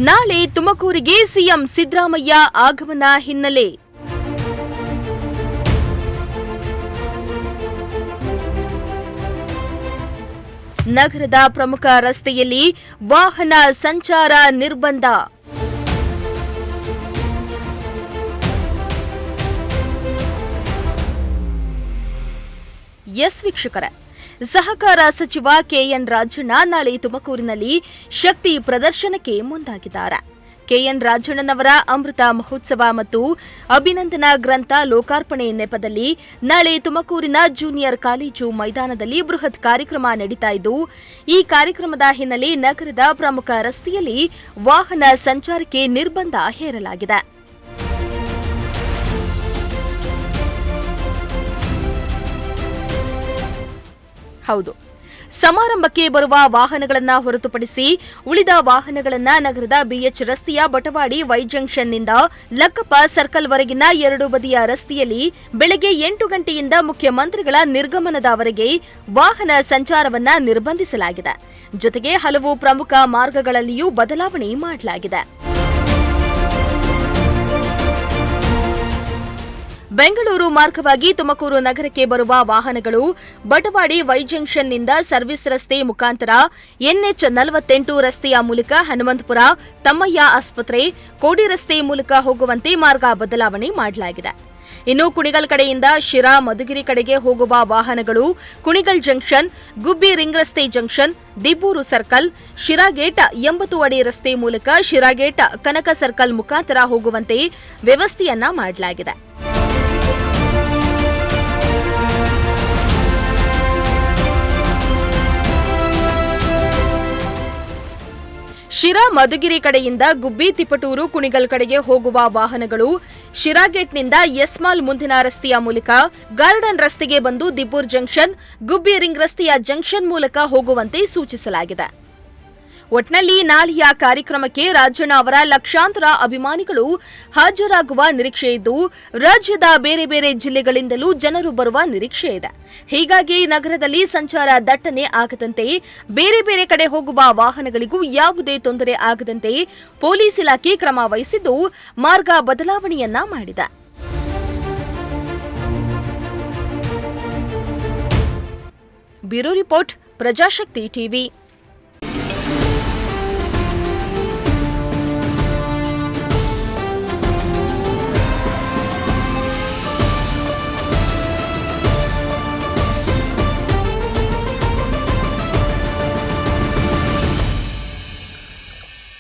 ನಾಳೆ ತುಮಕೂರಿಗೆ ಸಿಎಂ ಸಿದ್ದರಾಮಯ್ಯ ಆಗಮನ ಹಿನ್ನೆಲೆ ನಗರದ ಪ್ರಮುಖ ರಸ್ತೆಯಲ್ಲಿ ವಾಹನ ಸಂಚಾರ ನಿರ್ಬಂಧ. ಎಸ್ ವೀಕ್ಷಕರೇ, ಸಹಕಾರ ಸಚಿವ ಕೆಎನ್ ರಾಜಣ್ಣ ನಾಳೆ ತುಮಕೂರಿನಲ್ಲಿ ಶಕ್ತಿ ಪ್ರದರ್ಶನಕ್ಕೆ ಮುಂದಾಗಿದ್ದಾರೆ. ಕೆಎನ್ ರಾಜಣ್ಣನವರ ಅಮೃತ ಮಹೋತ್ಸವ ಮತ್ತು ಅಭಿನಂದನಾ ಗ್ರಂಥ ಲೋಕಾರ್ಪಣೆ ನೆಪದಲ್ಲಿ ನಾಳೆ ತುಮಕೂರಿನ ಜೂನಿಯರ್ ಕಾಲೇಜು ಮೈದಾನದಲ್ಲಿ ಬೃಹತ್ ಕಾರ್ಯಕ್ರಮ ನಡೀತಾ ಇದ್ದು, ಈ ಕಾರ್ಯಕ್ರಮದ ಹಿನ್ನೆಲೆ ನಗರದ ಪ್ರಮುಖ ರಸ್ತೆಯಲ್ಲಿ ವಾಹನ ಸಂಚಾರಕ್ಕೆ ನಿರ್ಬಂಧ ಹೇರಲಾಗಿದೆ. ಹೌದು, ಸಮಾರಂಭಕ್ಕೆ ಬರುವ ವಾಹನಗಳನ್ನು ಹೊರತುಪಡಿಸಿ ಉಳಿದ ವಾಹನಗಳನ್ನು ನಗರದ ಬಿಎಚ್ ರಸ್ತೆಯ ಬಟವಾಡಿ ವೈ ಜಂಕ್ಷನ್ನಿಂದ ಲಕ್ಕಪ್ಪ ಸರ್ಕಲ್ವರೆಗಿನ ಎರಡು ಬದಿಯ ರಸ್ತೆಯಲ್ಲಿ ಬೆಳಗ್ಗೆ 8 ಗಂಟೆಯಿಂದ ಮುಖ್ಯಮಂತ್ರಿಗಳ ನಿರ್ಗಮನದವರೆಗೆ ವಾಹನ ಸಂಚಾರವನ್ನು ನಿರ್ಬಂಧಿಸಲಾಗಿದೆ. ಜೊತೆಗೆ ಹಲವು ಪ್ರಮುಖ ಮಾರ್ಗಗಳಲ್ಲಿಯೂ ಬದಲಾವಣೆ ಮಾಡಲಾಗಿದೆ. ಬೆಂಗಳೂರು ಮಾರ್ಗವಾಗಿ ತುಮಕೂರು ನಗರಕ್ಕೆ ಬರುವ ವಾಹನಗಳು ಬಟವಾಡಿ ವೈ ಜಂಕ್ಷನ್ನಿಂದ ಸರ್ವಿಸ್ ರಸ್ತೆ ಮುಖಾಂತರ ಎನ್ಎಚ್ 48 ರಸ್ತೆಯ ಮೂಲಕ ಹನುಮಂತಪುರ, ತಮ್ಮಯ್ಯ ಆಸ್ಪತ್ರೆ, ಕೋಡಿ ರಸ್ತೆ ಮೂಲಕ ಹೋಗುವಂತೆ ಮಾರ್ಗ ಬದಲಾವಣೆ ಮಾಡಲಾಗಿದೆ. ಇನ್ನು ಕುಣಿಗಲ್ ಕಡೆಯಿಂದ ಶಿರಾ, ಮಧುಗಿರಿ ಕಡೆಗೆ ಹೋಗುವ ವಾಹನಗಳು ಕುಣಿಗಲ್ ಜಂಕ್ಷನ್, ಗುಬ್ಬಿ ರಿಂಗ್ ರಸ್ತೆ ಜಂಕ್ಷನ್, ದಿಬ್ಬೂರು ಸರ್ಕಲ್, ಶಿರಾಗೇಟ್ 80 ಅಡಿ ರಸ್ತೆ ಮೂಲಕ ಶಿರಾಗೇಟ್ ಕನಕ ಸರ್ಕಲ್ ಮುಖಾಂತರ ಹೋಗುವಂತೆ ವ್ಯವಸ್ಥೆಯನ್ನ ಮಾಡಲಾಗಿದೆ. ಶಿರಾ, ಮಧುಗಿರಿ ಕಡೆಯಿಂದ ಗುಬ್ಬಿ, ತಿಪಟೂರು, ಕುಣಿಗಲ್ ಕಡೆಗೆ ಹೋಗುವ ವಾಹನಗಳು ಶಿರಾಗೇಟ್ನಿಂದ ಎಸ್ ಮಾಲ್ ಮುಂದಿನ ರಸ್ತೆಯ ಮೂಲಕ ಗಾರ್ಡನ್ ರಸ್ತೆಗೆ ಬಂದು ದಿಬ್ಬೂರ್ ಜಂಕ್ಷನ್, ಗುಬ್ಬಿ ರಿಂಗ್ ರಸ್ತೆಯ ಜಂಕ್ಷನ್ ಮೂಲಕ ಹೋಗುವಂತೆ ಸೂಚಿಸಲಾಗಿದೆ. ಒಟ್ನಲ್ಲಿ ನಾಳೆಯ ಕಾರ್ಯಕ್ರಮಕ್ಕೆ ರಾಜಣ್ಣ ಅವರ ಲಕ್ಷಾಂತರ ಅಭಿಮಾನಿಗಳು ಹಾಜರಾಗುವ ನಿರೀಕ್ಷೆ ಇದ್ದು, ರಾಜ್ಯದ ಬೇರೆ ಬೇರೆ ಜಿಲ್ಲೆಗಳಿಂದಲೂ ಜನರು ಬರುವ ನಿರೀಕ್ಷೆ ಇದೆ. ಹೀಗಾಗಿ ನಗರದಲ್ಲಿ ಸಂಚಾರ ದಟ್ಟಣೆ ಆಗದಂತೆ, ಬೇರೆ ಬೇರೆ ಕಡೆ ಹೋಗುವ ವಾಹನಗಳಿಗೂ ಯಾವುದೇ ತೊಂದರೆ ಆಗದಂತೆ ಪೊಲೀಸ್ ಇಲಾಖೆ ಕ್ರಮ ವಹಿಸಿದ್ದು, ಮಾರ್ಗ ಬದಲಾವಣೆಯನ್ನ ಮಾಡಿದೆ. Bureau report, Prajashakti TV.